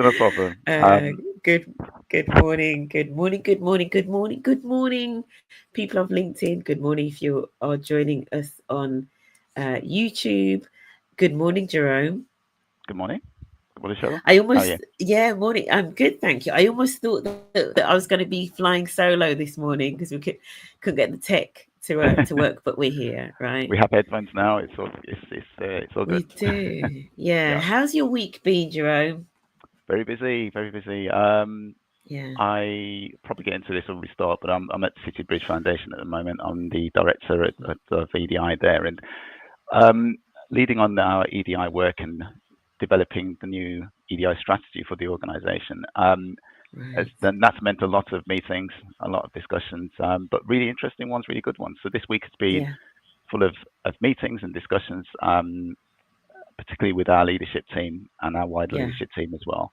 not a problem. Good morning, good morning, good morning, good morning, good morning, people of LinkedIn. Good morning if you are joining us on YouTube. Good morning, Jerome. Good morning. Good morning, Cheryl. I How are you? almost, yeah, morning. I'm good, thank you. I almost thought that I was going to be flying solo this morning because couldn't get the tech to work, but we're here, right? We have headphones now. It's all good. We do. Yeah. Yeah, How's your week been, Jerome? very busy, very busy. Yeah. I probably get into this when we start, but I'm at City Bridge Foundation at the moment. I'm the director at EDI there, and um, leading on our EDI work and developing the new EDI strategy for the organisation. Right. Then that's meant a lot of meetings, a lot of discussions, but really interesting ones, really good ones. So this week has been Yeah. full of meetings and discussions, particularly with our leadership team and our wider Yeah. leadership team as well,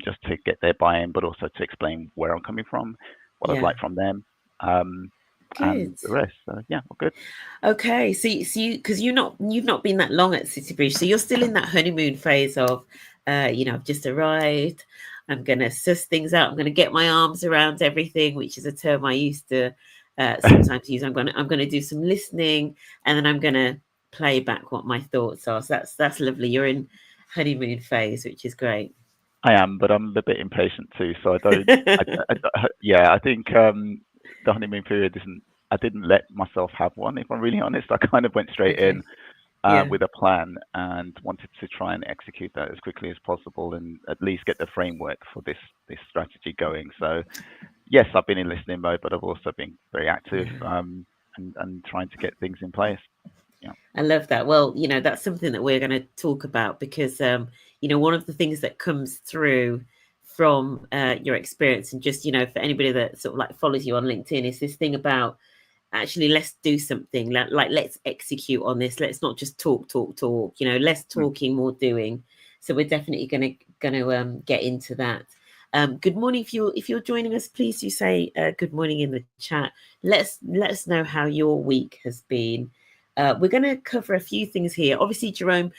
just to get their buy-in, but also to explain where I'm coming from, what I'd Yeah. like from them, um, Good. and the rest. So yeah, all good. Okay. Because you've not been that long at City Bridge, so you're still in that honeymoon phase of, I've just arrived. I'm gonna suss things out. I'm gonna get my arms around everything, which is a term I used to sometimes use. I'm gonna do some listening, and then I'm gonna play back what my thoughts are. So that's lovely. You're in honeymoon phase, which is great. I am, but I'm a bit impatient too. So I don't. Yeah, I think the honeymoon period isn't. I didn't let myself have one. If I'm really honest, I kind of went straight in Okay. Yeah. with a plan and wanted to try and execute that as quickly as possible and at least get the framework for this strategy going. So yes, I've been in listening mode, but I've also been very active Yeah. and trying to get things in place. Yeah. I love that. Well, that's something that we're going to talk about because, one of the things that comes through from your experience and just, for anybody that sort of like follows you on LinkedIn is this thing about actually let's do something like let's execute on this. Let's not just talk, less Mm. talking, more doing. So we're definitely going to get into that. Good morning. If you're joining us, please do say good morning in the chat. Let us know how your week has been. We're going to cover a few things here. Obviously, Jerome,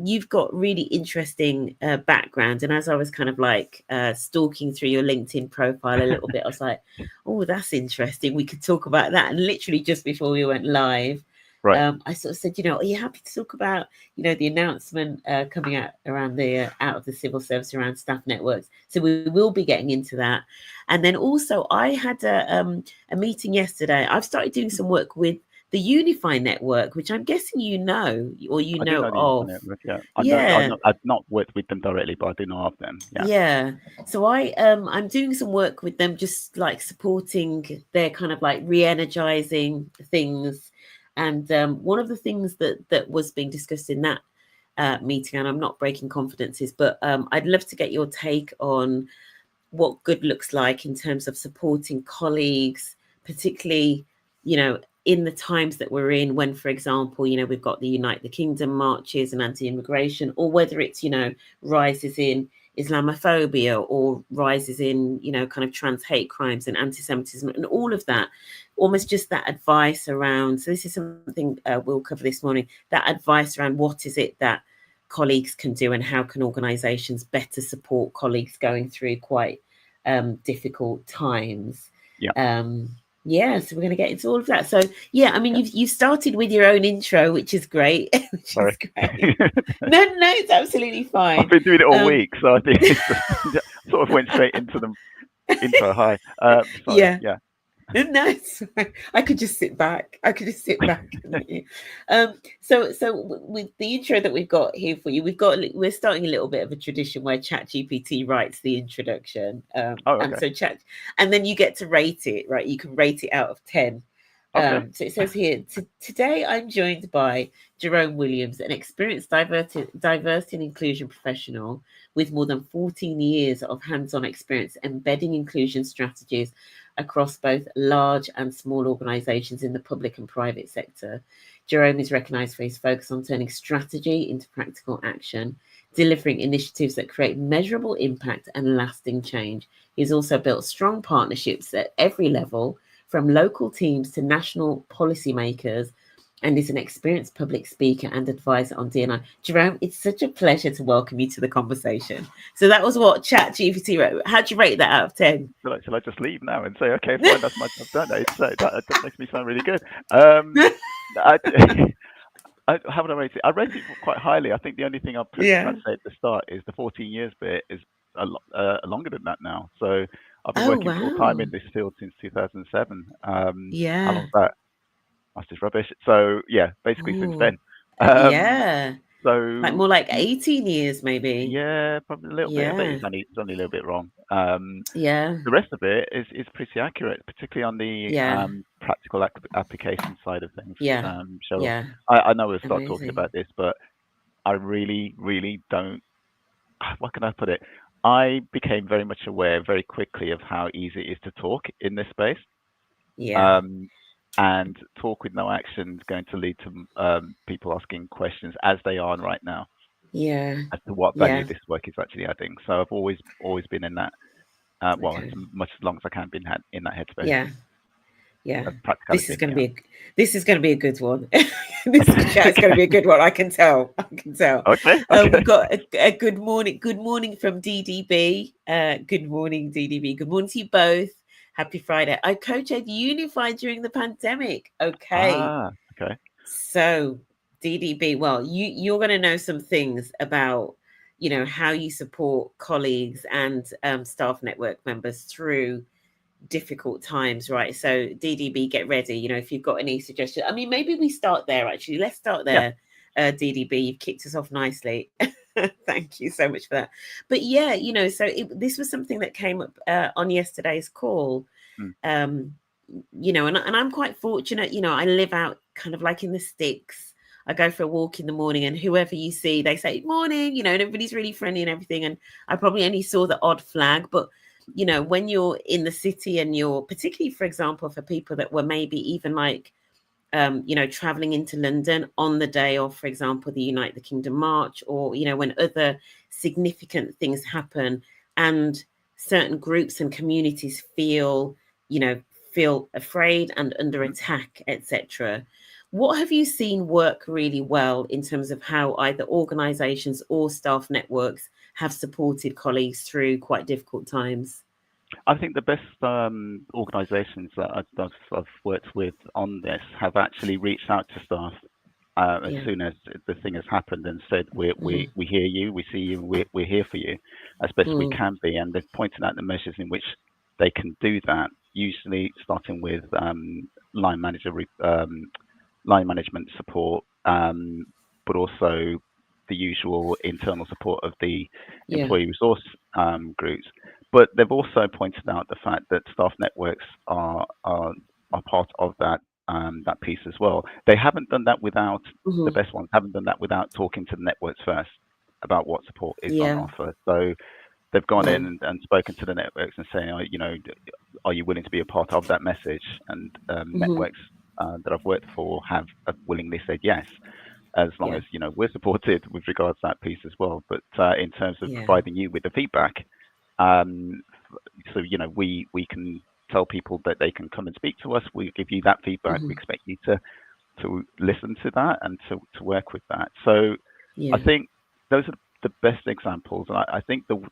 you've got really interesting background. And as I was kind of like stalking through your LinkedIn profile a little bit, I was like, oh, that's interesting. We could talk about that. And literally just before we went live, Right. I sort of said, are you happy to talk about, the announcement coming out around the out of the civil service around staff networks? So we will be getting into that. And then also, I had a meeting yesterday. I've started doing some work with the Unify network, which I'm guessing or I do know the Unify of. network. Yeah, I know. Yeah, I've not worked with them directly, but I do know of them. Yeah. yeah. So I'm doing some work with them, just like supporting their kind of like re-energizing things. And one of the things that was being discussed in that meeting, and I'm not breaking confidences, but I'd love to get your take on what good looks like in terms of supporting colleagues, particularly, in the times that we're in, when, for example, we've got the Unite the Kingdom marches and anti-immigration, or whether it's, rises in Islamophobia or rises in, kind of trans hate crimes and anti-Semitism and all of that, almost just that advice around. So this is something we'll cover this morning, that advice around what is it that colleagues can do and how can organizations better support colleagues going through quite difficult times. Yeah. Yeah, so we're going to get into all of that. So yeah, I mean, Okay. you've started with your own intro, which is great. Which Sorry. is great. No, it's absolutely I've fine. been doing it all week, so I think it's just, sort of went straight into the intro. Hi. Sorry. Yeah. Yeah. No, it's fine. I could just sit back. And let you. So with the intro that we've got here for you, we're starting a little bit of a tradition where ChatGPT writes the introduction, Oh, and okay. and then you get to rate it. Right, you can rate it out of 10. Okay. So it says here, today I'm joined by Jerome Williams, an experienced diversity and inclusion professional with more than 14 years of hands-on experience embedding inclusion strategies across both large and small organizations in the public and private sector. Jerome is recognized for his focus on turning strategy into practical action, delivering initiatives that create measurable impact and lasting change. He's also built strong partnerships at every level, from local teams to national policymakers, and is an experienced public speaker and advisor on D&I. Jerome, it's such a pleasure to welcome you to the conversation. So that was what ChatGPT wrote. How'd you rate that out of 10? Shall I just leave now and say, okay, fine, that's my job done? That makes me sound really good. How would I rate it? I rate it quite highly. I think the only thing I'll Yeah. say at the start is the 14 years bit is longer than that now. So I've been Oh, working full time wow. in this field since 2007. How Yeah. long's that? That's just rubbish. So yeah, basically since Ooh. then. Um, Yeah. Like so more like 18 years, maybe. yeah, probably a little bit. I think Yeah. it's only a little bit wrong. Yeah. The rest of it is pretty accurate, particularly on the Yeah. practical application side of things. Yeah. Cheryl, Yeah. I know we'll start talking Amazing. about this, but I really, really don't. What can I put it? I became very much aware very quickly of how easy it is to talk in this space. Yeah. And talk with no action is going to lead to people asking questions as they are right now Yeah. as to what value Yeah. this work is actually adding. So I've always been in that, well, as Okay. much as long as I can be in that headspace Yeah. Yeah. of This is practicality. going to Yeah. be a good one. This chat is going to be a good one. I can tell. Okay. We've got a good morning. Good morning from DDB. Good morning, DDB. Good morning to you both. Happy Friday. I co-chaired Unify during the pandemic. Okay. Okay. So DDB, well, you're going to know some things about, how you support colleagues and staff network members through difficult times, right? So DDB, get ready. If you've got any suggestions, I mean, maybe we start there. Actually, let's start Yeah. there. DDB, you've kicked us off nicely. Thank you so much for that. But yeah, so this was something that came up on yesterday's call. Mm. And I'm quite fortunate. I live out kind of like in the sticks. I go for a walk in the morning, and whoever you see, they say morning, and everybody's really friendly and everything. And I probably only saw the odd flag, but when you're in the city and you're particularly, for example, for people that were maybe even like, traveling into London on the day of, for example, the Unite the Kingdom March, or, when other significant things happen and certain groups and communities feel afraid and under attack, etc. What have you seen work really well in terms of how either organizations or staff networks have supported colleagues through quite difficult times? I think the best organisations that I've worked with on this have actually reached out to staff as soon as the thing has happened and said, we hear you, we see you, we're here for you as best we can be. And they've pointed out the measures in which they can do that, usually starting with line management support, but also the usual internal support of the employee resource groups. But they've also pointed out the fact that staff networks are part of that piece as well. They haven't done that without the best ones. Haven't done that without talking to the networks first about what support is on offer. So they've gone in and spoken to the networks and saying, are you willing to be a part of that message? And networks that I've worked for have willingly said yes, as long as we're supported with regards to that piece as well. But in terms of providing you with the feedback, so we can tell people that they can come and speak to us. We give you that feedback. We expect you to listen to that and to work with that. So I think those are the best examples. And I think the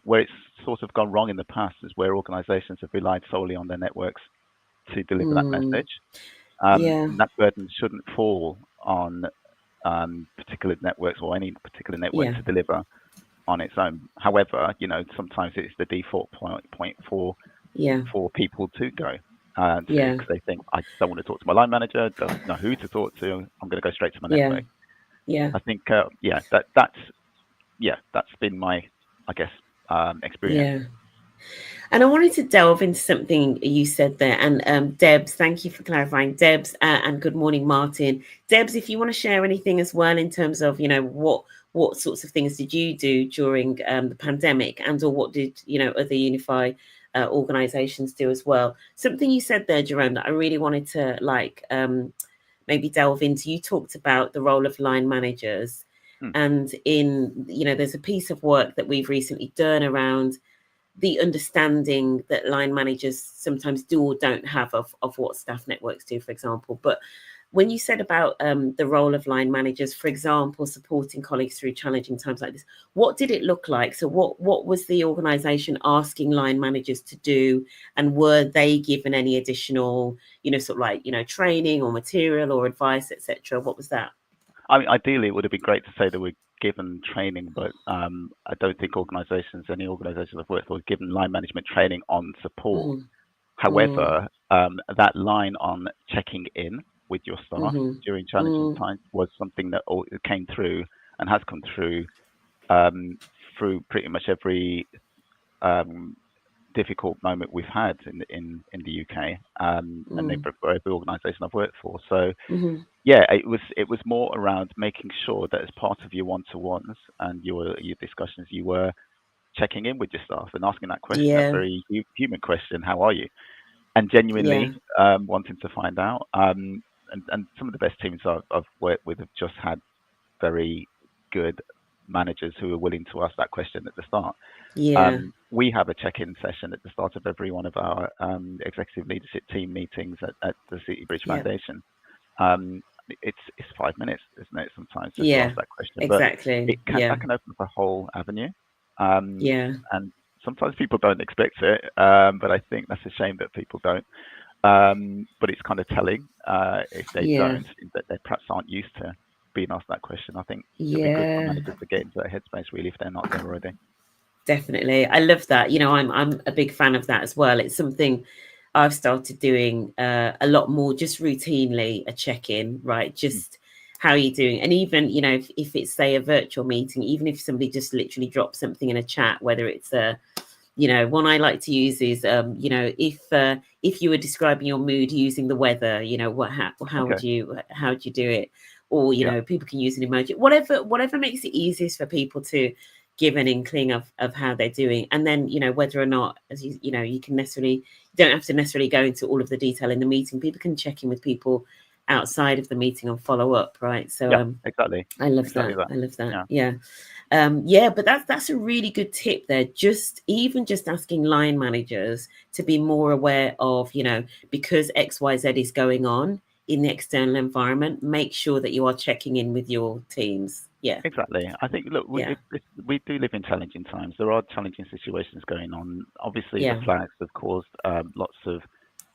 where it's sort of gone wrong in the past is where organizations have relied solely on their networks to deliver that message. And that burden shouldn't fall on particular networks or any particular network to deliver on its own. However, sometimes it's the default point for people to go because they think, I don't want to talk to my line manager, don't know who to talk to, I'm going to go straight to my network. I think that's been my, I guess, experience. And I wanted to delve into something you said there. And Debs, thank you for clarifying. Debs, and good morning, Martin. Debs, if you want to share anything as well in terms of, what sorts of things did you do during the pandemic, and or what did, other Unify organizations do as well? Something you said there, Jerome, that I really wanted to maybe delve into. You talked about the role of line managers. And there's a piece of work that we've recently done around the understanding that line managers sometimes do or don't have of what staff networks do, for example. But when you said about the role of line managers, for example, supporting colleagues through challenging times like this, what did it look like? So what was the organization asking line managers to do, and were they given any additional, sort of like, training or material or advice, etc.? What was that? I mean, ideally, it would have been great to say that we're given training, but I don't think any organizations I've worked for, have given line management training on support. Mm, However, that line on checking in with your staff mm-hmm, during challenging mm, times was something that came through and has come through pretty much every difficult moment we've had in the UK, and for every organisation I've worked for. So mm-hmm. yeah, it was more around making sure that as part of your one-to-ones and your discussions, you were checking in with your staff and asking that question, that Yeah, very human question, how are you? And yeah, genuinely wanting to find out. And some of the best teams I've worked with have just had very good managers who are willing to ask that question at the start. yeah, We have a check-in session at the start of every one of our executive leadership team meetings at the City Bridge yeah, Foundation. It's 5 minutes, isn't it? Sometimes just to yeah, ask that question, but exactly. that Yeah, can open up a whole avenue. And yeah, sometimes people don't expect it, but I think that's a shame that people don't. But it's kind of telling if they yeah, don't, that they perhaps aren't used to being asked that question. I think it'll be good for yeah. managers to get into that headspace really if they're not there already. Definitely. I love that. I'm a big fan of that as well. It's something I've started doing a lot more, just routinely, a check-in, right? Just how are you doing? And even, if it's, say, a virtual meeting, even if somebody just literally drops something in a chat, whether it's one I like to use is, if you were describing your mood using the weather, how Okay. would you do it? Or, Yeah. people can use an emoji, whatever makes it easiest for people to give an inkling of how they're doing. And then, whether or not, as you don't have to necessarily go into all of the detail in the meeting. People can check in with people outside of the meeting and follow up, right? So Yeah. Exactly. I love Exactly that. that. I love that. Yeah. Yeah. But that's a really good tip there. Just asking line managers to be more aware of, because XYZ is going on in the external environment, make sure that you are checking in with your teams. Yeah. Exactly. I think, look, Yeah. we do live in challenging times. There are challenging situations going on. Obviously, the Yeah. flags have caused lots of,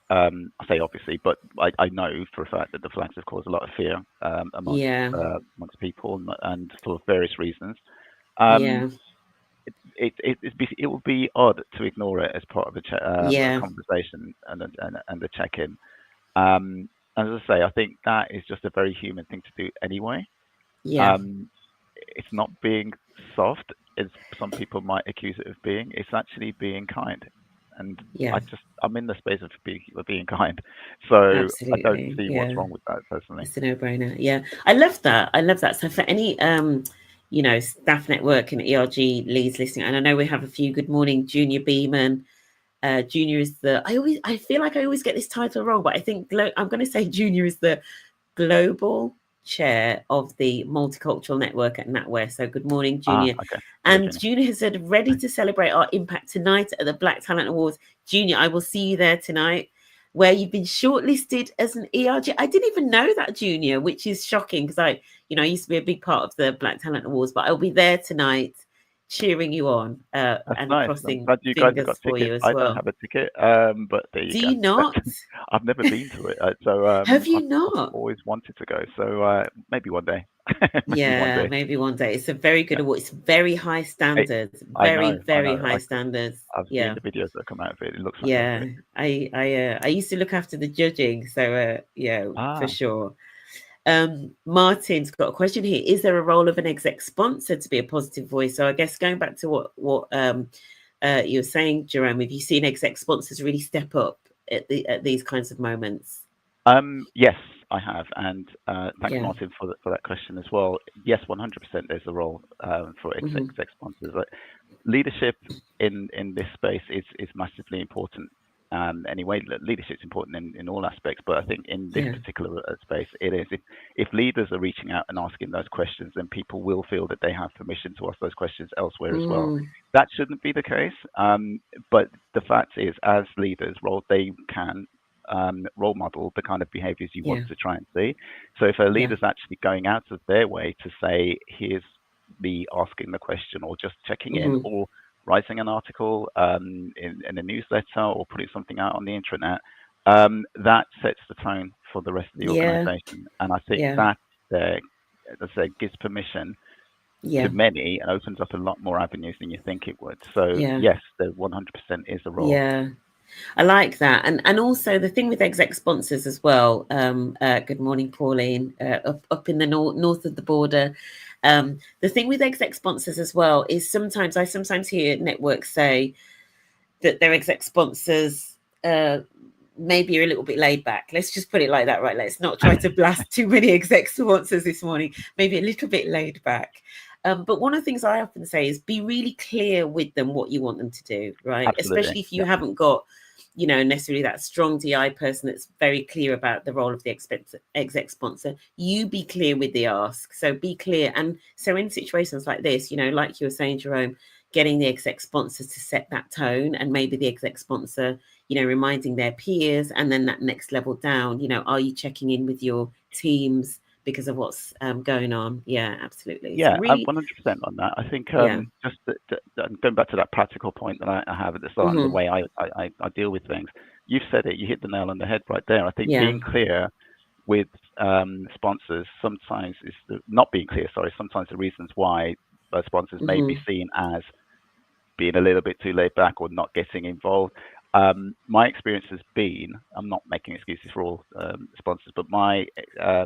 I say obviously, but I know for a fact that the flags have caused a lot of fear amongst Yeah. people, and for various reasons. Yeah. Um, it would be odd to ignore it as part of a Yeah. conversation and a check-in. And as I say, I think that is just a very human thing to do anyway. Yeah. Um, it's not being soft, as some people might accuse it of being. It's actually being kind. And Yeah. I'm in the space of being kind. So I don't Absolutely. see what's Yeah. wrong with that personally. It's a no-brainer. Yeah. I love that. I love that. So for any staff network and ERG leads listening, and I know we have a few. Good morning, Junior Beeman. Junior is I feel like I always get this title wrong, but I think I'm going to say Junior is the global chair of the multicultural network at NatWest. So good morning, Junior. Okay. Hello, And Junior has said, ready to celebrate our impact tonight at the Black Talent Awards. Junior, I will see you there tonight, where you've been shortlisted as an ERG. I didn't even know that, Junior, which is shocking because I used to be a big part of the Black Talent Awards, but I'll be there tonight cheering you on That's and nice. I'm crossing glad you guys have fingers got for you tickets. as I don't well. have a ticket, but there you Do go. you not? I've never been to it, so Have you I've not? always wanted to go. So maybe one day. Maybe one Yeah, day. maybe one day. It's a very good Yeah. award. It's very high standards. I Very, know. I very know. high standards. I've seen Yeah. the videos that come out of it. It looks Yeah. fantastic. I used to look after the judging, so yeah, for Ah, sure. Martin's got a question here. Is there a role of an exec sponsor to be a positive voice? So I guess going back to what you were saying, Jerome, have you seen exec sponsors really step up at these kinds of moments? yes, I have, and thanks, Yeah. Martin, for that question as well. Yes, 100%. There's a role for Hmm. exec sponsors. Leadership in this space is massively important. Anyway, leadership's important in all aspects, but I think in this Yeah. particular space, it is. If leaders are reaching out and asking those questions, then people will feel that they have permission to ask those questions elsewhere as well. Mm, That shouldn't be the case, but the fact is, as leaders, they can role model the kind of behaviors you want Yeah. to try and see. So if a Yeah. leader's actually going out of their way to say, here's me asking the question or just checking in or writing an article in a newsletter or putting something out on the intranet, that sets the tone for the rest of the Yeah. organization. And I think Yeah. that, as I say, gives permission Yeah. to many and opens up a lot more avenues than you think it would. So Yeah. yes, there 100% is a role. Yeah. I like that. And also the thing with exec sponsors as well. Good morning, Pauline, up in the north of the border. The thing with exec sponsors as well is I sometimes hear networks say that their exec sponsors maybe are a little bit laid back. Let's just put it like that, right? Let's not try to blast too many exec sponsors this morning. Maybe a little bit laid back. But one of the things I often say is be really clear with them what you want them to do, right? Absolutely. Especially if you haven't got, necessarily that strong DI person that's very clear about the role of the exec sponsor. You be clear with the ask. So be clear. And so in situations like this, like you were saying, Jerome, getting the exec sponsors to set that tone, and maybe the exec sponsor, reminding their peers, and then that next level down, are you checking in with your teams because of what's going on? Yeah, absolutely. Yeah, so really, I'm 100% on that. I think yeah. just going back to that practical point that I have at the start and the way I deal with things, you've said it, you hit the nail on the head right there. I think being clear with sponsors sometimes is not being clear, sometimes the reasons why sponsors may be seen as being a little bit too laid back or not getting involved. My experience has been, I'm not making excuses for all sponsors, but my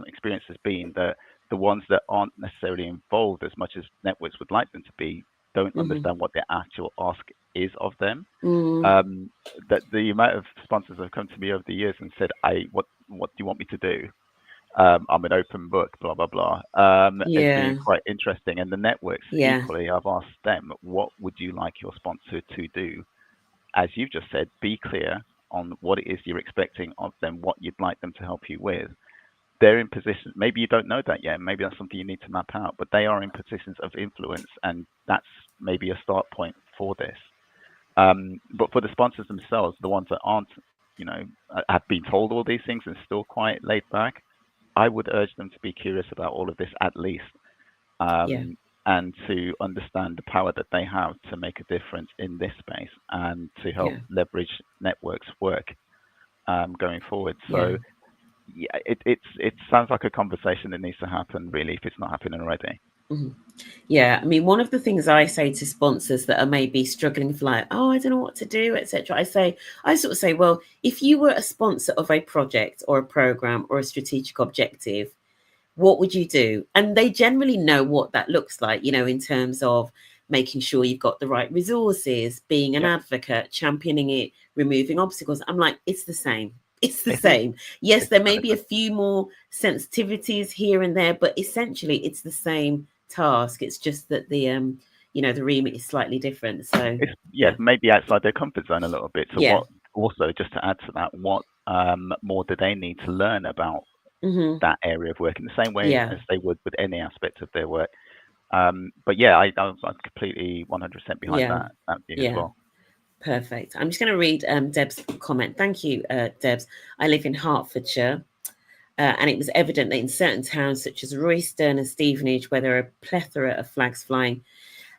experience has been that the ones that aren't necessarily involved as much as networks would like them to be don't understand what their actual ask is of them. That the amount of sponsors have come to me over the years and said, what do you want me to do? I'm an open book, blah, blah, blah. It's been quite interesting. And the networks equally, I've asked them, what would you like your sponsor to do? As you've just said, be clear on what it is you're expecting of them, what you'd like them to help you with. They're in positions, maybe you don't know that yet, maybe that's something you need to map out, but they are in positions of influence, and that's maybe a start point for this. But for the sponsors themselves, the ones that aren't, have been told all these things and still quite laid back, I would urge them to be curious about all of this at least. And to understand the power that they have to make a difference in this space and to help leverage networks work going forward. So it sounds like a conversation that needs to happen, really, if it's not happening already. Yeah, I mean, one of the things I say to sponsors that are maybe struggling for I don't know what to do, etc. I sort of say, well, if you were a sponsor of a project or a program or a strategic objective, what would you do? And they generally know what that looks like, in terms of making sure you've got the right resources, being an advocate, championing it, removing obstacles. I'm like, it's the same. It's the same. Yes, there may be a few more sensitivities here and there, but essentially it's the same task. It's just that the the remit is slightly different. So maybe outside their comfort zone a little bit. So what also, just to add to that, what more do they need to learn about that area of work in the same way as they would with any aspect of their work? But I'm completely 100% behind that view as well. Perfect. I'm just going to read Deb's comment. Thank you, Debs. I live in Hertfordshire, and it was evident that in certain towns such as Royston and Stevenage, where there are a plethora of flags flying,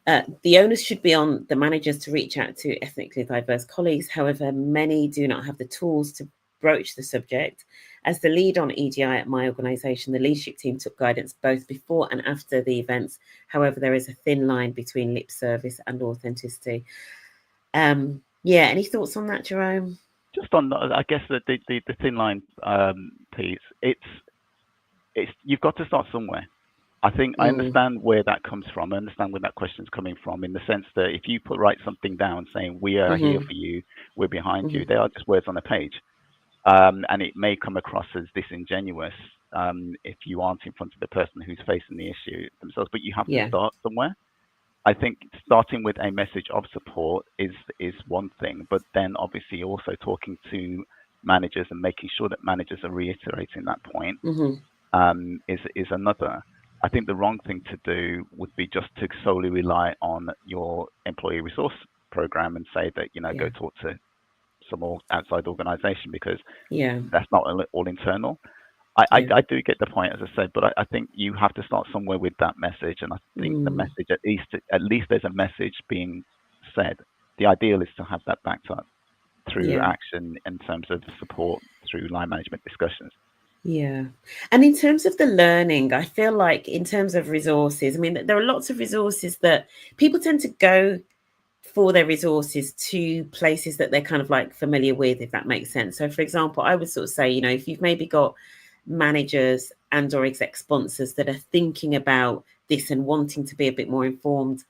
the onus should be on the managers to reach out to ethnically diverse colleagues. However, many do not have the tools to broach the subject. As the lead on EDI at my organisation, the leadership team took guidance both before and after the events. However, there is a thin line between lip service and authenticity. Any thoughts on that, Jerome? Just on, I guess, the thin line piece. It's you've got to start somewhere. I think I understand where that comes from. I understand where that question's coming from, in the sense that if you write something down saying we are here for you, we're behind you, they are just words on a page, and it may come across as disingenuous if you aren't in front of the person who's facing the issue themselves. But you have to start somewhere. I think starting with a message of support is one thing, but then obviously also talking to managers and making sure that managers are reiterating that point is another. I think the wrong thing to do would be just to solely rely on your employee resource program and say that, go talk to some outside organization, because Yeah. that's not all internal. I do get the point, as I said, but I think you have to start somewhere with that message, and I think the message, at least there's a message being said. The ideal is to have that backed up through action in terms of support through line management discussions. Yeah. And in terms of the learning, I feel like in terms of resources, I mean, there are lots of resources that people tend to go for their resources to places that they're kind of like familiar with, if that makes sense. So, for example, I would sort of say, you know, if you've maybe got managers and or exec sponsors that are thinking about this and wanting to be a bit more informed,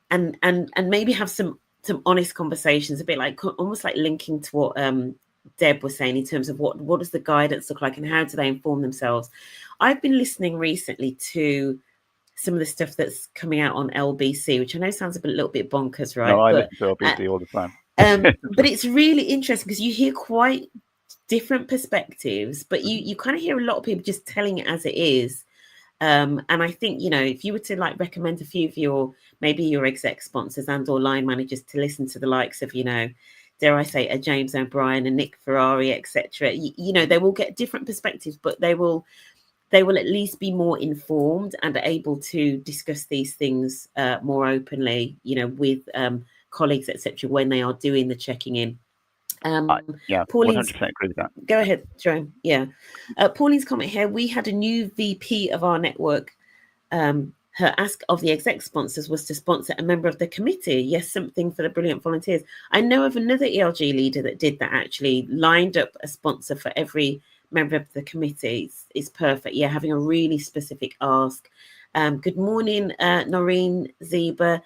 and maybe have some honest conversations, a bit like almost like linking to what Deb was saying in terms of what does the guidance look like and how do they inform themselves. I've been listening recently to some of the stuff that's coming out on LBC, which I know sounds a little bit bonkers, right? No, I listen to LBC all the time. But it's really interesting because you hear quite different perspectives, but you kind of hear a lot of people just telling it as it is. And I think, you know, if you were to like recommend a few of your exec sponsors and or line managers to listen to the likes of, you know, dare I say, a James O'Brien and Nick Ferrari, etc., you know, they will get different perspectives, but they will at least be more informed and able to discuss these things more openly, you know, with colleagues, etc., when they are doing the checking in. Yeah, 100% agree with that. Go ahead, Jerome. Yeah. Pauline's comment here, we had a new VP of our network. Her ask of the exec sponsors was to sponsor a member of the committee. Yes, something for the brilliant volunteers. I know of another ERG leader that did that, actually lined up a sponsor for every member of the committee. Is perfect. Yeah, having a really specific ask. Good morning, Noreen Zeba.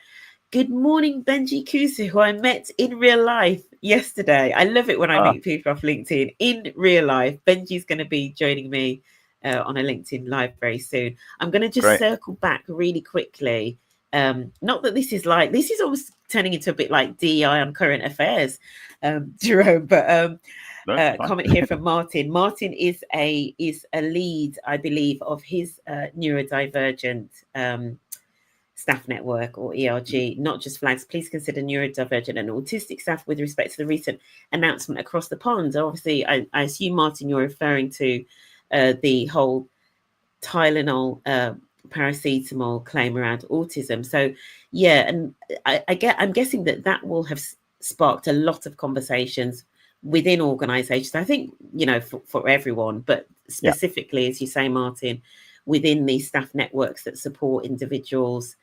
Good morning, Benji Kusu, who I met in real life yesterday. I love it when I meet people off LinkedIn in real life. Benji's going to be joining me on a LinkedIn live very soon. I'm going to just circle back really quickly. Not that this is almost turning into a bit like DEI on current affairs, Jerome, but comment here from Martin. Martin is a lead, I believe, of his neurodivergent staff network, or ERG, not just flags. Please consider neurodivergent and autistic staff with respect to the recent announcement across the pond. Obviously, I assume, Martin, you're referring to the whole Tylenol, paracetamol claim around autism. So, yeah, and I'm guessing that will have sparked a lot of conversations within organisations. I think, you know, for everyone, but specifically, as you say, Martin, within these staff networks that support individuals,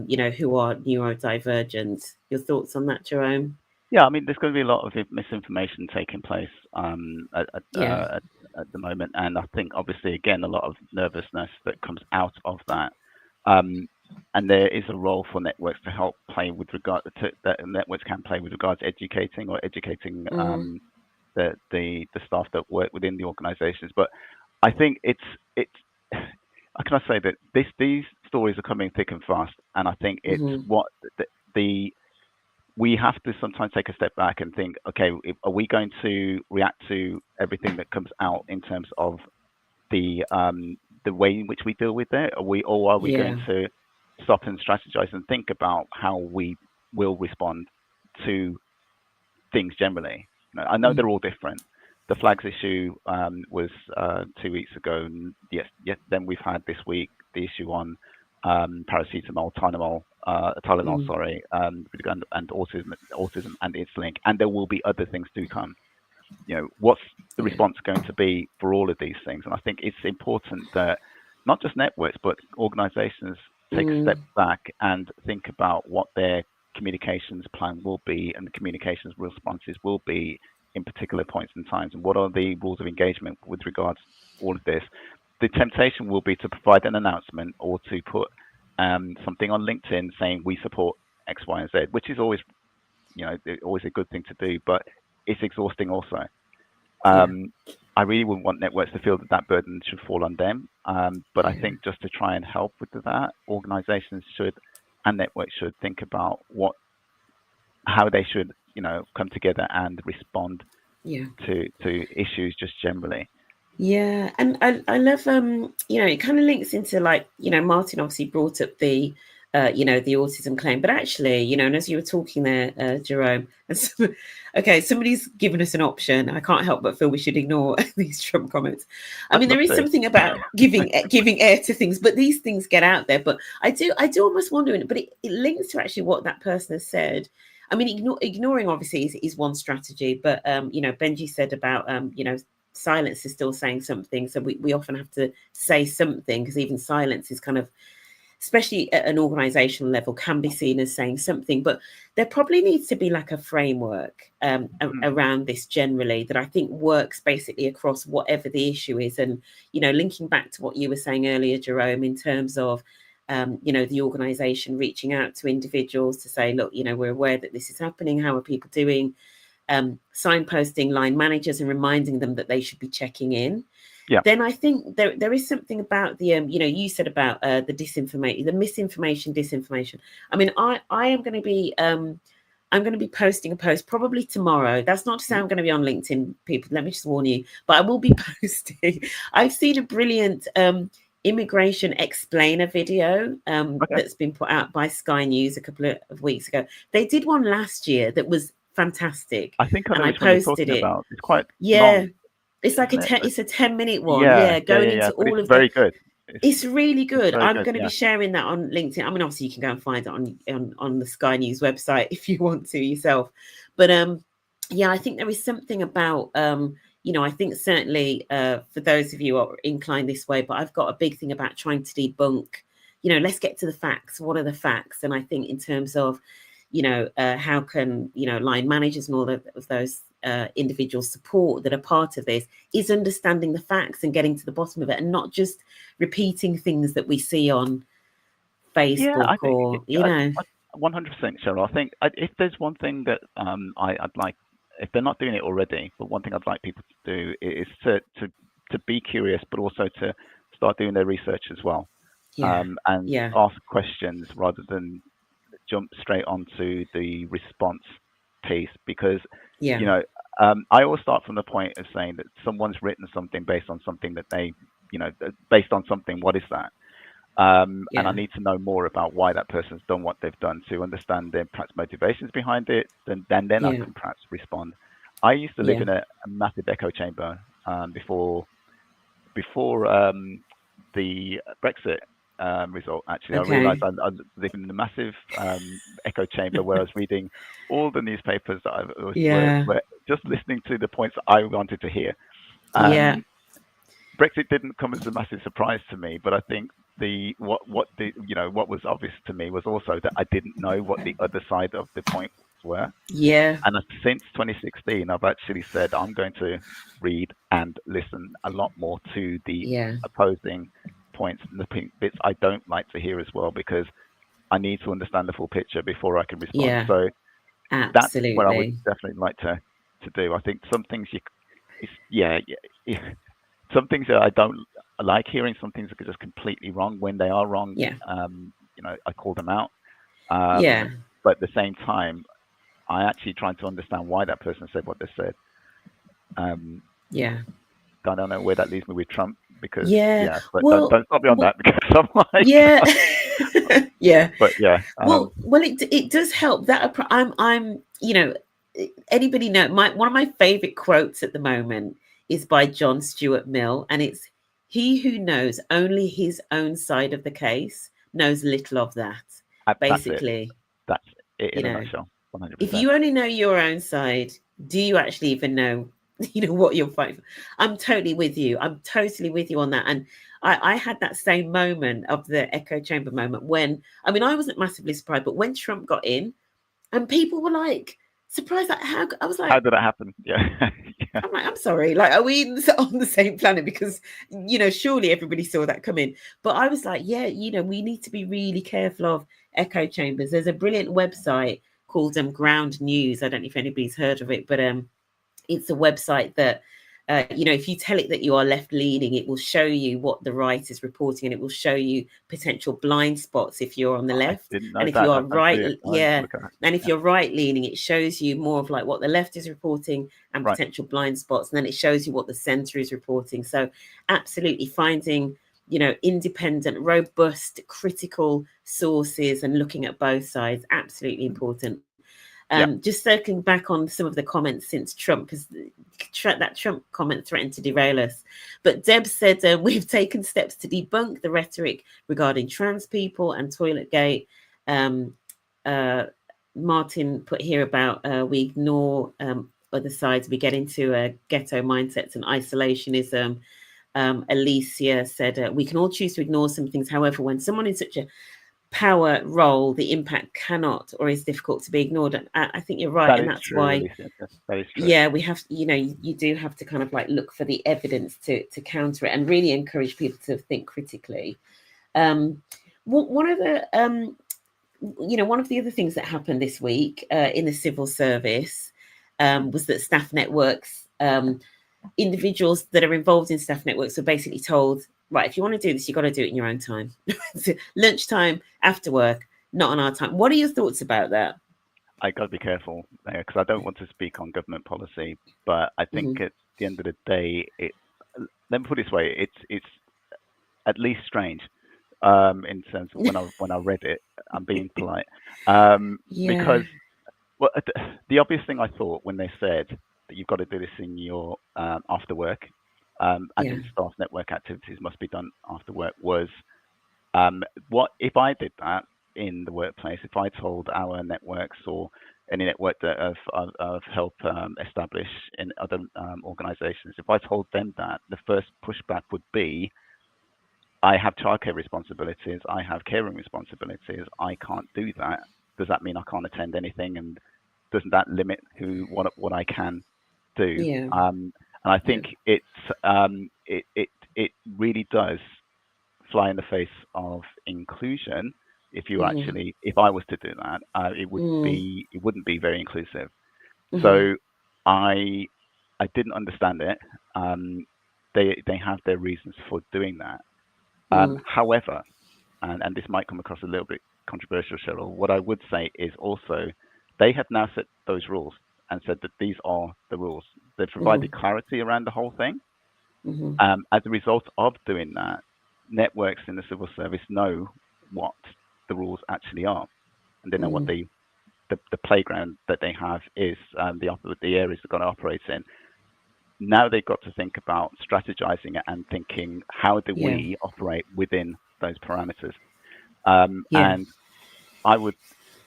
you know, who are neurodivergent. Your thoughts on that, Jerome? Yeah, I mean, there's going to be a lot of misinformation taking place at the moment, and I think obviously again a lot of nervousness that comes out of that, and there is a role for networks to help play with regard to that. Networks can play with regards to educating the staff that work within the organisations. But I think it's how can I say that these stories are coming thick and fast, and I think it's what we have to sometimes take a step back and think, okay, are we going to react to everything that comes out in terms of the way in which we deal with it? Are we going to stop and strategize and think about how we will respond to things generally? You know, I know they're all different. The flags issue was 2 weeks ago. Yes. Then we've had this week the issue on paracetamol, Tylenol, and autism and its link. And there will be other things to come. You know, what's the response going to be for all of these things? And I think it's important that not just networks, but organizations take a step back and think about what their communications plan will be and the communications responses will be in particular points and times, and what are the rules of engagement with regards to all of this. The temptation will be to provide an announcement or to put something on LinkedIn saying we support X, Y, and Z, which is always, you know, always a good thing to do, but it's exhausting also. I really wouldn't want networks to feel that burden should fall on them. But I think just to try and help with that, organizations should and networks should think about how they should, you know, come together and respond to issues just generally. Yeah, and I love you know, it kind of links into, like, you know, Martin obviously brought up the the autism claim. But actually, and as you were talking there, Jerome, okay, somebody's given us an option. I can't help but feel we should ignore these Trump comments. I mean, there is something about giving air to things, but these things get out there. But I do almost wonder, but it links to actually what that person has said. I mean, ignoring obviously is one strategy, but Benji said about silence is still saying something. So we often have to say something, because even silence is kind of, especially at an organizational level, can be seen as saying something. But there probably needs to be like a framework around this generally, that I think works basically across whatever the issue is. And, linking back to what you were saying earlier, Jerome, in terms of, the organization reaching out to individuals to say, look, we're aware that this is happening. How are people doing? Signposting line managers and reminding them that they should be checking in. Yeah. Then I think there is something about the you said about the disinformation, the misinformation, disinformation. I mean, I am going to be I'm going to be posting a post probably tomorrow. That's not to say I'm going to be on LinkedIn, people. Let me just warn you, but I will be posting. I've seen a brilliant immigration explainer video that's been put out by Sky News a couple of weeks ago. They did one last year that was fantastic. I think I posted it. About. It's quite long. It's like it's a 10-minute one. Going into all of very good. It's really good. I'm going to be sharing that on LinkedIn. I mean, obviously you can go and find it on the Sky News website if you want to yourself. But I think there is something about I think certainly for those of you who are inclined this way, but I've got a big thing about trying to debunk. Let's get to the facts. What are the facts? And I think in terms of how can line managers and all of those individual support that are part of this is understanding the facts and getting to the bottom of it, and not just repeating things that we see on Facebook 100%, Cheryl. I think if there's one thing that I'd like, if they're not doing it already, but one thing I'd like people to do is to be curious, but also to start doing their research as well, and ask questions rather than jump straight onto the response piece, because I always start from the point of saying that someone's written something based on something that they based on something. What is that? And I need to know more about why that person's done what they've done to understand their perhaps motivations behind it. Then I can perhaps respond. I used to live in a massive echo chamber before the Brexit result. Actually, I realized I was living in a massive echo chamber where I was reading all the newspapers that I was were just listening to the points that I wanted to hear. Brexit didn't come as a massive surprise to me, but I think what was obvious to me was also that I didn't know what the other side of the points were. And since 2016, I've actually said I'm going to read and listen a lot more to the opposing points and the bits I don't like to hear as well, because I need to understand the full picture before I can respond. So that's what I would definitely like to do. I think some things some things that I don't like hearing, some things are just completely wrong. When they are wrong, I call them out. But at the same time, I actually try to understand why that person said what they said. I don't know where that leaves me with Trump, because but don't stop me on that, because I'm like well it does help that I'm anybody know one of my favorite quotes at the moment is by John Stuart Mill, and it's, "He who knows only his own side of the case knows little of that." Basically, that's it in a nutshell. 100%. If you only know your own side, do you actually even know what you're fighting for? I'm totally with you. I'm totally with you on that. And I had that same moment of the echo chamber moment when, I mean, I wasn't massively surprised, but when Trump got in and people were like surprised, like how did that happen? I'm like, I'm sorry, like, are we on the same planet? Because surely everybody saw that come in. But I was like, we need to be really careful of echo chambers. There's a brilliant website called Ground News. I don't know if anybody's heard of it, but it's a website that if you tell it that you are left leaning, it will show you what the right is reporting, and it will show you potential blind spots if you're on the left. And if you are right, and if you're right leaning, it shows you more of like what the left is reporting and potential blind spots, and then it shows you what the center is reporting. So absolutely finding independent, robust, critical sources and looking at both sides. Absolutely important. Just circling back on some of the comments since Trump, because that Trump comment threatened to derail us. But Deb said, we've taken steps to debunk the rhetoric regarding trans people and Toiletgate. Martin put here about we ignore other sides, we get into ghetto mindsets and isolationism. Alicia said, we can all choose to ignore some things. However, when someone in such a power role, the impact cannot or is difficult to be ignored. And I think you're right. And that's true, why, Alicia. That is true. Yeah, we have, you do have to kind of like look for the evidence to counter it and really encourage people to think critically. One of the, one of the other things that happened this week in the civil service was that staff networks, individuals that are involved in staff networks were basically told, right, if you want to do this, you've got to do it in your own time. Lunchtime, after work, not on our time. What are your thoughts about that? I got to be careful there because I don't want to speak on government policy, but I think at the end of the day, let me put it this way, it's at least strange in terms of when I read it. I'm being polite because the obvious thing I thought when they said that you've got to do this in your after work, as in staff network activities must be done after work, was what if I did that in the workplace, if I told our networks or any network that I've helped establish in other organizations, if I told them that, the first pushback would be, I have childcare responsibilities, I have caring responsibilities, I can't do that. Does that mean I can't attend anything? And doesn't that limit what I can do? Yeah. And I think it really does fly in the face of inclusion. If you actually, if I was to do that, it wouldn't be very inclusive. So I didn't understand it. They have their reasons for doing that. However, and this might come across a little bit controversial, Cheryl, what I would say is also they have now set those rules and said that these are the rules. They've provided clarity around the whole thing. As a result of doing that, networks in the civil service know what the rules actually are, and they know what the playground that they have is, the areas they're going to operate in. Now they've got to think about strategizing it and thinking, how do we operate within those parameters? And I would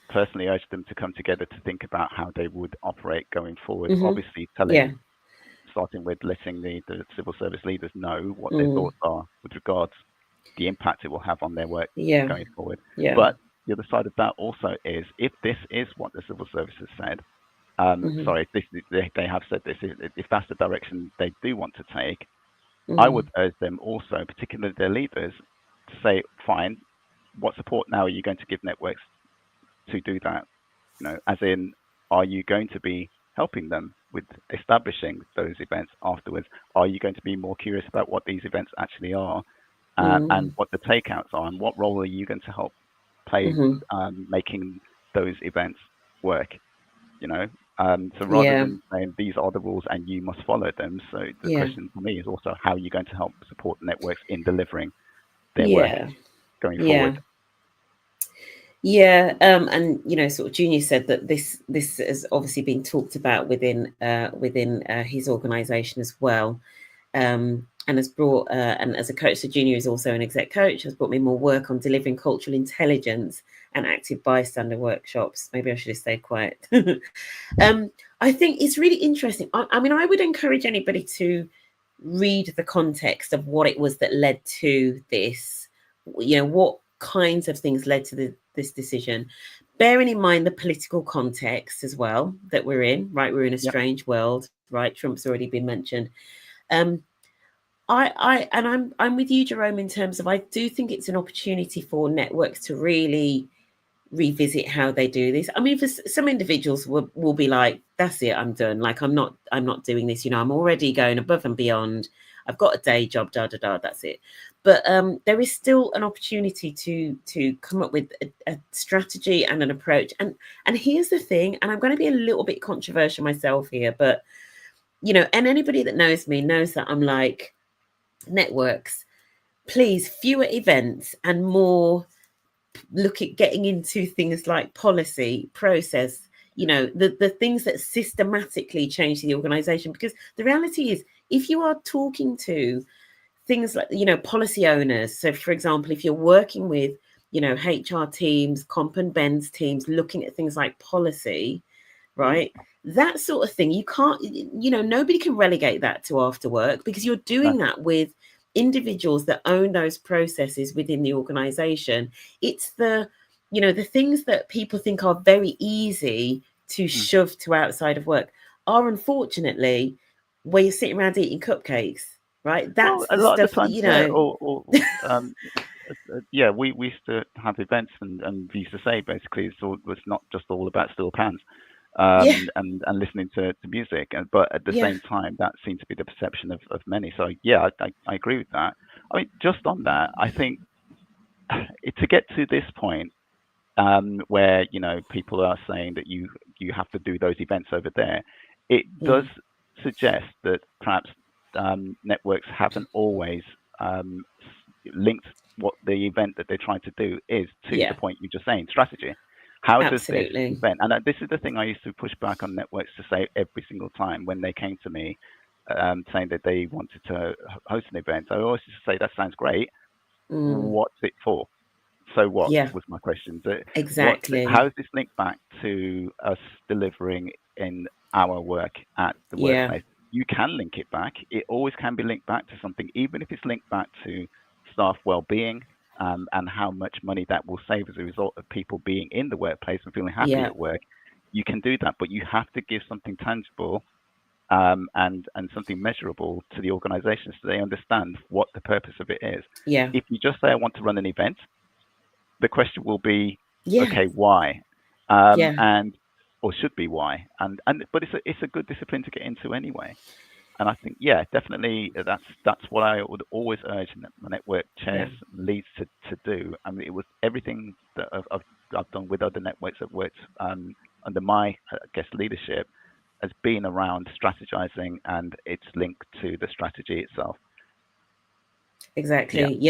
personally urge them to come together to think about how they would operate going forward. Obviously, starting with letting the civil service leaders know what their thoughts are with regards to the impact it will have on their work going forward. But the other side of that also is, if this is what the civil service has said, they have said this, if that's the direction they do want to take, I would urge them also, particularly their leaders, to say, fine, what support now are you going to give networks to do that? As in, are you going to be helping them with establishing those events afterwards? Are you going to be more curious about what these events actually are and what the takeouts are, and what role are you going to help play making those events work? So rather than saying these are the rules and you must follow them, so the question for me is also, how are you going to help support networks in delivering their work going forward? And sort of Junior said that this has obviously been talked about within his organization as well, and has brought and as a coach, so Junior is also an exec coach, has brought me more work on delivering cultural intelligence and active bystander workshops. Maybe I should have stayed quiet. I think it's really interesting. I mean, I would encourage anybody to read the context of what it was that led to this, what kinds of things led to this decision, bearing in mind the political context as well that we're in, right? We're in a strange world, right? Trump's already been mentioned. I'm with you, Jerome, in terms of, I do think it's an opportunity for networks to really revisit how they do this. I mean, for some individuals will be like, that's it, I'm done. Like, I'm not doing this. I'm already going above and beyond. I've got a day job, that's it. But there is still an opportunity to come up with a strategy and an approach. And here's the thing, and I'm going to be a little bit controversial myself here, but, and anybody that knows me knows that I'm like, networks, please, fewer events and more look at getting into things like policy, process, the things that systematically change the organization. Because the reality is, if you are talking to things like, policy owners, so for example, if you're working with, HR teams, comp and bends teams, looking at things like policy, right? That sort of thing, you can't, nobody can relegate that to after work, because you're doing that with individuals that own those processes within the organization. It's the things that people think are very easy to shove to outside of work are unfortunately where you're sitting around eating cupcakes, right? That's a the lot stuff, of the times, we used to have events and we used to say basically it's not just all about steel pans. And listening to music, but at the same time, that seems to be the perception of many. So I agree with that. I mean, just on that, I think to get to this point where people are saying that you have to do those events over there, it does suggest that perhaps networks haven't always linked what the event that they're trying to do is to the point you're just saying, strategy. How does this event, and this is the thing I used to push back on networks to say every single time when they came to me saying that they wanted to host an event, I always used to say, that sounds great. What's it for? So what was my question. Exactly. How does this link back to us delivering in our work at the workplace? You can link it back. It always can be linked back to something, even if it's linked back to staff well-being, and how much money that will save as a result of people being in the workplace and feeling happy at work. You can do that, but you have to give something tangible and something measurable to the organization so they understand what the purpose of it is. If you just say, I want to run an event, the question will be, okay, why? Or should be why. But it's a good discipline to get into anyway. And I think, definitely that's what I would always urge my network chairs leads to do. I mean, it was everything that I've done with other networks that worked under my leadership has been around strategizing, and it's linked to the strategy itself. Exactly.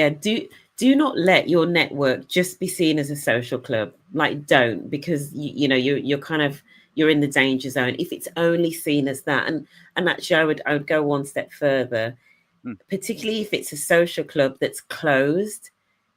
Do not let your network just be seen as a social club. Like, don't, because you're kind of, you're in the danger zone if it's only seen as that. And actually, I would go one step further, particularly if it's a social club that's closed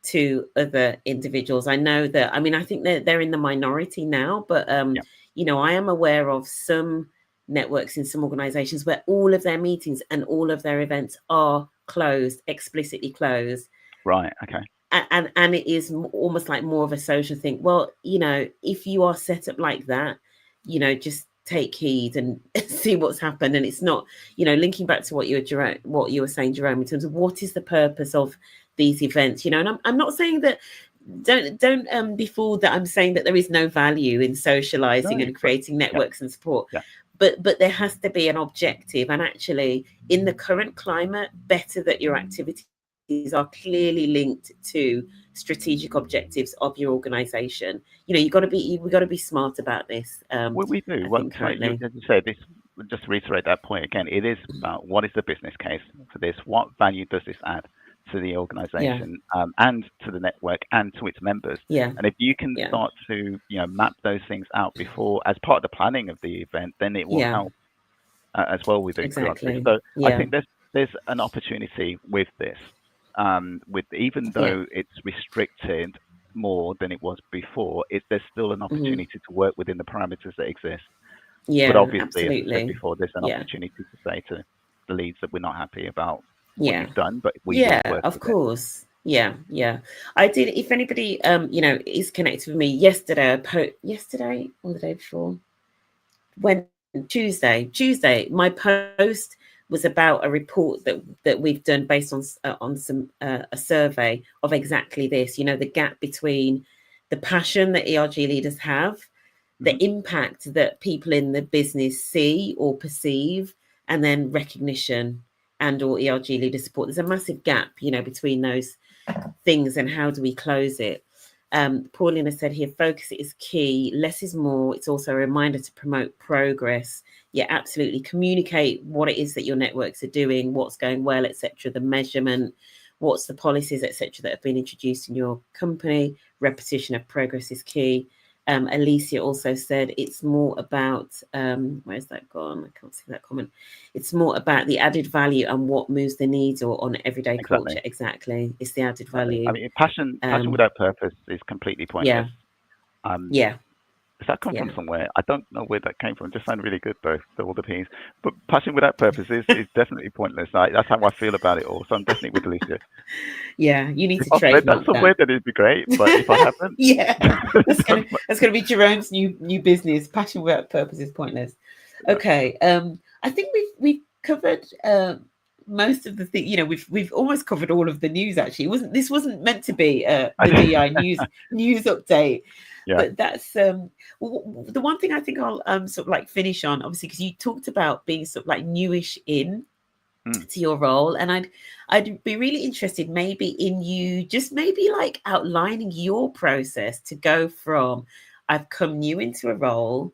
to other individuals. I know that, I mean, I think they're in the minority now, but I am aware of some networks in some organizations where all of their meetings and all of their events are closed, explicitly closed. Right. Okay. And it is almost like more of a social thing. Well, if you are set up like that, just take heed and see what's happened. And it's not, linking back to what you were saying, Jerome, in terms of what is the purpose of these events, and I'm not saying that, don't be fooled that I'm saying that there is no value in socializing and creating networks and support. But there has to be an objective. And actually, in the current climate, better that your activities are clearly linked to strategic objectives of your organization. We've got to be smart about this. We do. As you say, this, just to reiterate that point again, it is about what is the business case for this? What value does this add to the organization, and to the network and to its members? And if you can start to map those things out before, as part of the planning of the event, then it will help as well with it. So I think there's an opportunity with this, with even though it's restricted more than it was before, there's still an opportunity to work within the parameters that exist. But obviously, as I said before, there's an opportunity to say to the leads that we're not happy about what you've done, but we will work of with course. I did. If anybody is connected with me yesterday, on the day before, when Tuesday, my post was about a report that we've done based on some a survey of exactly this. The gap between the passion that ERG leaders have, the impact that people in the business see or perceive, and then recognition and or ERG leader support. There's a massive gap, between those things, and how do we close it? Paulina said here, focus is key. Less is more. It's also a reminder to promote progress. Absolutely. Communicate what it is that your networks are doing, what's going well, etc. The measurement, what's the policies, etc., that have been introduced in your company. Repetition of progress is key. Alicia also said it's more about, where's that gone? I can't see that comment. It's more about the added value and what moves the needs or on everyday Exactly. culture. Exactly. It's the added value. I mean, passion without purpose is completely pointless. Yeah. Does that come from somewhere? I don't know where that came from. It just sounded really good, though, all the P's. But passion without purpose is definitely pointless. That's how I feel about it all. So I'm definitely with Alicia. Yeah, you need If to trademark that somewhere, then it'd be great. But if I haven't, that's gonna be Jerome's new business. Passion without purpose is pointless. Okay, I think we've covered most of the thing. You know, we've almost covered all of the news. Actually, this wasn't meant to be the DI news update. Yeah. But that's the one thing I think I'll sort of like finish on, obviously, because you talked about being sort of like newish in to your role, and I'd be really interested maybe in you just maybe like outlining your process to go from I've come new into a role,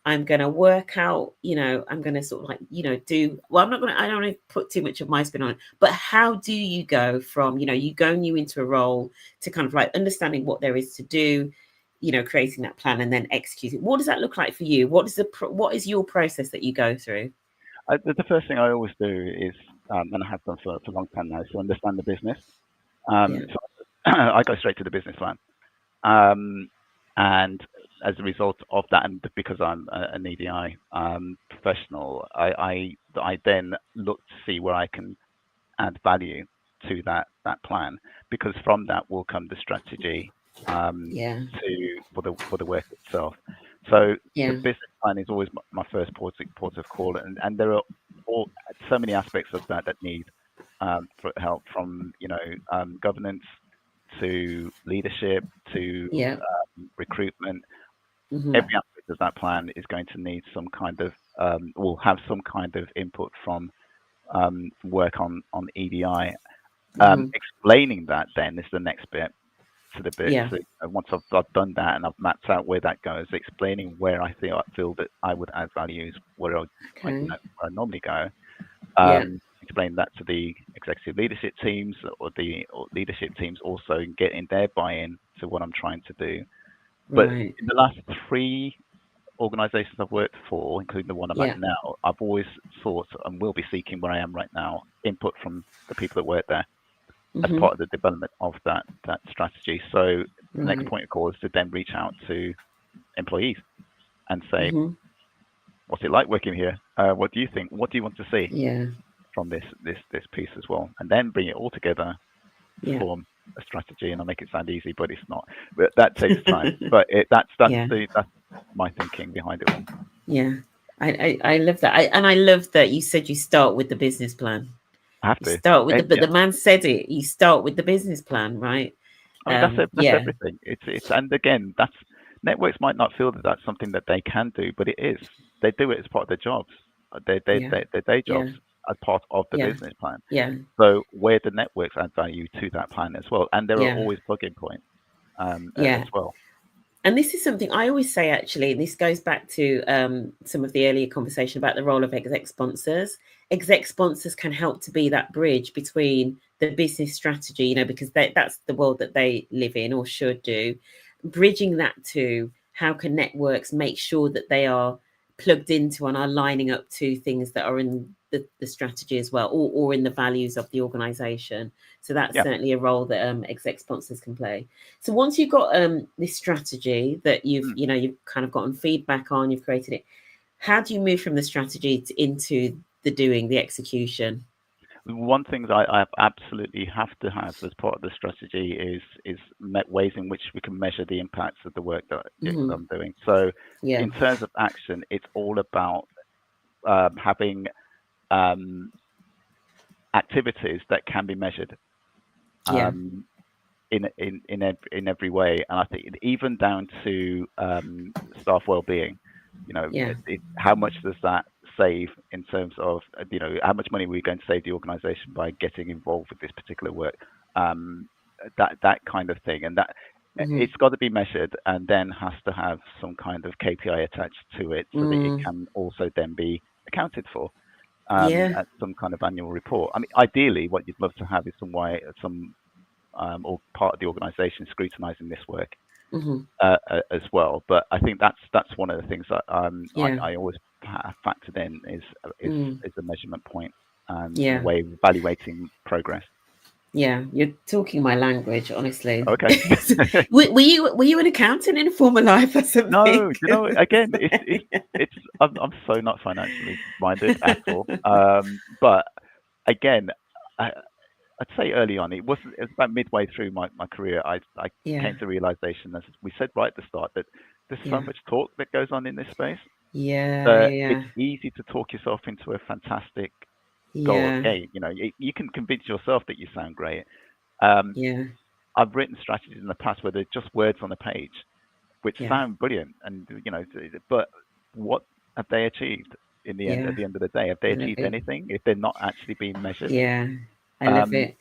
I'm going to work out, you know, I'm going to sort of like, you know, I don't want to put too much of my spin on it, but how do you go from, you know, you go new into a role to kind of like understanding what there is to do, you know, creating that plan and then executing? What does that look like for you? What is your process that you go through? The first thing I always do is, and I have done for a long time now, is to understand the business. So I go straight to the business plan. And as a result of that, and because I'm an EDI professional, I then look to see where I can add value to that plan, because from that will come the strategy for the work itself. So the business plan is always my first port of call, and there are so many aspects of that need for help, from governance to leadership to recruitment. Every aspect of that plan is going to need some kind of will have some kind of input from work on EDI. Explaining that then is the next bit to the bit. So once I've done that and I've mapped out where that goes, explaining where I feel that I would add value is where I normally go. Explain that to the executive leadership teams, or leadership teams also getting their buy-in to what I'm trying to do. But in the last 3 organizations I've worked for, including the one I'm at now, I've always sought and will be seeking, where I am right now, input from the people that work there as part of the development of that strategy. So the next point of call is to then reach out to employees and say, what's it like working here? What do you think? What do you want to see from this piece as well? And then bring it all together to form a strategy. And I'll make it sound easy, but it's not. But that takes time. But that's my thinking behind it all. Yeah, I love that. I love that you said you start with the business plan. I have to start with but the man said it. You start with the business plan, right? I mean, that's everything. It's and again, networks might not feel that that's something that they can do, but it is. They do it as part of their jobs, their day jobs, as part of the business plan. So where the networks add value to that plan as well, and there are always plug-in points as well. And this is something I always say, actually, this goes back to some of the earlier conversation about the role of exec sponsors. Exec sponsors can help to be that bridge between the business strategy, you know, because that's the world that they live in or should do. Bridging that to how can networks make sure that they are plugged into and are lining up to things that are in the strategy as well, or in the values of the organization. So that's certainly a role that exec sponsors can play. So once you've got this strategy that you've kind of gotten feedback on, you've created it, how do you move from the strategy into the execution? One thing that I absolutely have to have as part of the strategy is ways in which we can measure the impacts of the work that I'm doing. So in terms of action, it's all about having activities that can be measured in every way. And I think even down to staff well-being, you know, how much does that save in terms of, you know, how much money are we going to save the organization by getting involved with this particular work? That kind of thing. And that it's got to be measured, and then has to have some kind of KPI attached to it, so that it can also then be accounted for. at some kind of annual report. I mean, ideally, what you'd love to have is some or part of the organisation scrutinising this work as well. But I think that's one of the things that I always factored in is the measurement point and a way of evaluating progress. Yeah, you're talking my language, honestly. Okay. were you an accountant in a former life or something? No, you know, again, it's I'm so not financially minded at all. But again, I'd say early on, it was about midway through my career, I came to realization, as we said right at the start, that there's so much talk that goes on in this space. It's easy to talk yourself into a fantastic goal. Okay, you know, you can convince yourself that you sound great. I've written strategies in the past where they're just words on a page, which sound brilliant, and you know, but what have they achieved in the end? At the end of the day, have they achieved anything if they're not actually being measured? I love it.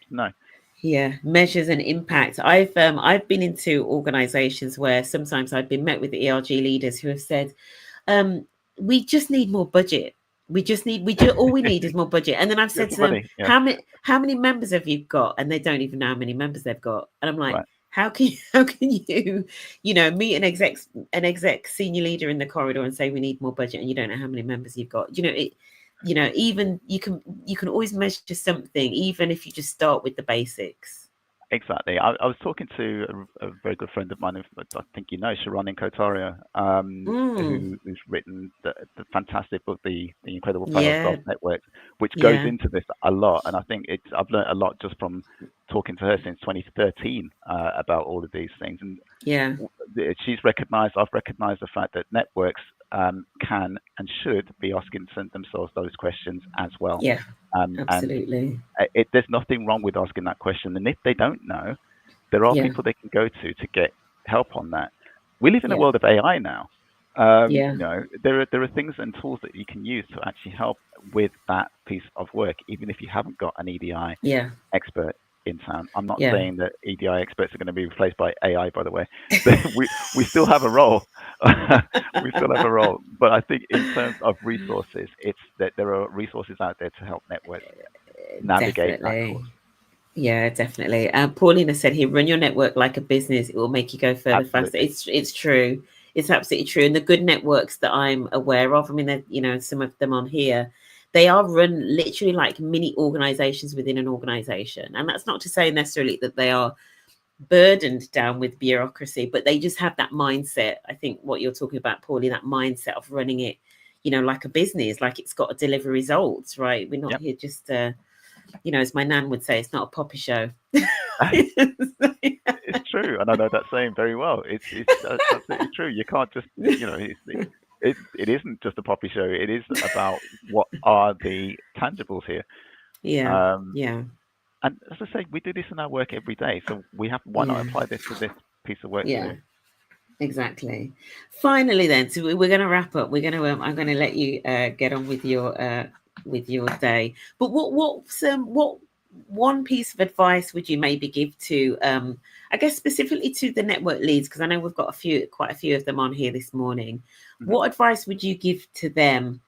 No. Yeah, measures and impact. I've been into organizations where sometimes I've been met with the ERG leaders who have said, we just need more budget. All we need is more budget. And then I've said to them, how many members have you got? And they don't even know how many members they've got. And I'm like, how can you, meet an exec senior leader in the corridor and say we need more budget, and you don't know how many members you've got? Even you can always measure something, even if you just start with the basics. Exactly. I was talking to a very good friend of mine, I think you know, Sharon Kotaria, who's written the fantastic book, The Incredible Power of Self Networks, which goes into this a lot. And I think I've learned a lot just from talking to her since 2013 about all of these things. And I've recognized the fact that networks can and should be asking themselves those questions as well. Absolutely. And there's nothing wrong with asking that question. And if they don't know, there are people they can go to get help on that. We live in a world of AI now. You know, there are things and tools that you can use to actually help with that piece of work, even if you haven't got an EDI expert in town. I'm not saying that EDI experts are going to be replaced by AI, by the way. we still have a role. We still have a role. But I think in terms of resources, it's that there are resources out there to help networks navigate that course. Yeah, definitely. Paulina said here, run your network like a business. It will make you go further faster. It's true. It's absolutely true. And the good networks that I'm aware of, I mean, some of them on here, they are run literally like mini organizations within an organization. And that's not to say necessarily that they are burdened down with bureaucracy, but they just have that mindset. I think what you're talking about, Paulie, that mindset of running it, like a business, like it's got to deliver results, right? We're not here just as my nan would say, it's not a poppy show. It's true. And I know that saying very well. It's absolutely true. You can't just, it isn't just a poppy show. It is about what are the tangibles here. And as I say, we do this in our work every day. So why not apply this to this piece of work too? Exactly. Finally, then, so we're going to wrap up. I'm going to let you get on with your day. But what one piece of advice would you maybe give to, I guess specifically to the network leads, because I know we've got quite a few of them on here this morning. Mm-hmm. What advice would you give to them?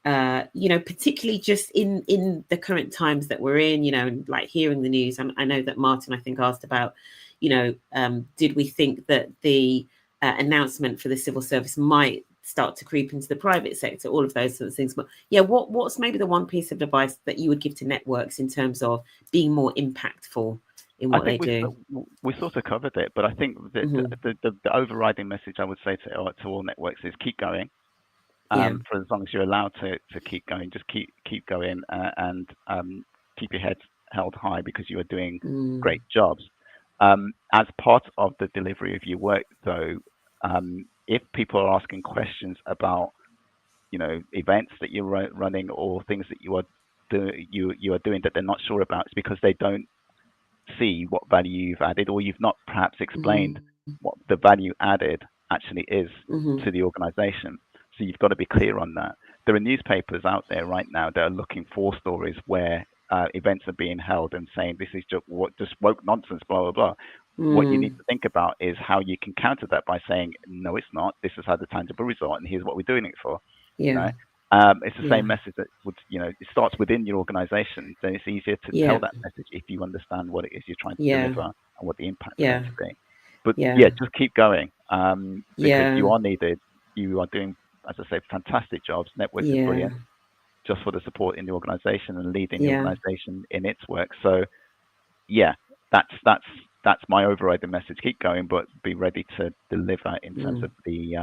Particularly just in the current times that we're in, like hearing the news. And I know that Martin, I think, asked about, did we think that the announcement for the civil service might start to creep into the private sector, all of those sorts of things. But what's maybe the one piece of advice that you would give to networks in terms of being more impactful in what they do? We sort of covered it, but I think the overriding message I would say to all networks is keep going. For as long as you're allowed to keep going, just keep going and keep your head held high, because you are doing great jobs. As part of the delivery of your work, though, if people are asking questions about, events that you're running or things that you are doing that they're not sure about, it's because they don't see what value you've added, or you've not perhaps explained what the value added actually is to the organization. So you've got to be clear on that. There are newspapers out there right now that are looking for stories where events are being held and saying this is just woke nonsense, blah, blah, blah. What you need to think about is how you can counter that by saying, no, it's not. This has had a tangible result, and here's what we're doing it for. It's the same message that would, it starts within your organization. Then it's easier to tell that message if you understand what it is you're trying to deliver and what the impact is going to be. But just keep going, because you are needed. You are doing, as I say, fantastic jobs. Networks is brilliant, just for the support in the organization and leading the organization in its work. So that's my overriding message. Keep going, but be ready to deliver in terms of the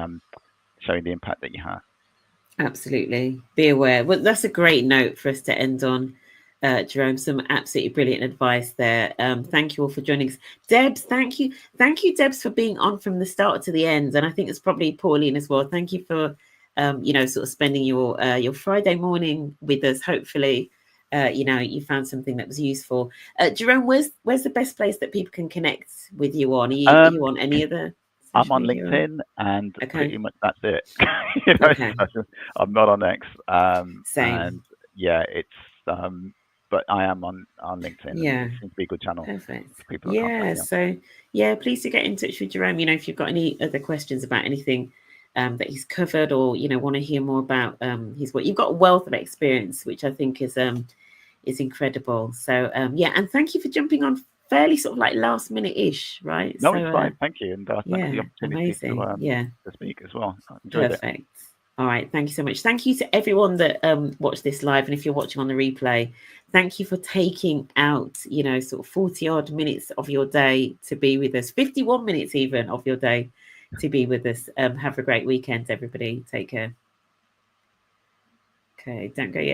showing the impact that you have. Absolutely. Be aware. Well, that's a great note for us to end on, Jerome. Some absolutely brilliant advice there. Thank you all for joining us. Debs, thank you. Thank you, Debs, for being on from the start to the end. And I think it's probably Pauline as well. Thank you for, sort of spending your Friday morning with us. Hopefully, you found something that was useful. Jerome, where's the best place that people can connect with you on? Are you on any other? I'm on LinkedIn, and pretty much that's it. So I'm not on X. Same. And it's but I am on LinkedIn. Yeah, it seems to be a good channel. Perfect. For people to contact. So please do get in touch with Jerome. If you've got any other questions about anything that he's covered, or want to hear more about his work, you've got a wealth of experience, which I think is incredible. So and thank you for jumping on fairly sort of like last minute ish, right? No, it's fine. Thank you, and thanks for the opportunity to speak as well. I enjoyed Perfect. it. All right, thank you so much. Thank you to everyone that watched this live, and if you're watching on the replay, thank you for taking out sort of 40 odd minutes of your day to be with us, 51 minutes even of your day to be with us. Have a great weekend, everybody. Take care. Okay, don't go yet.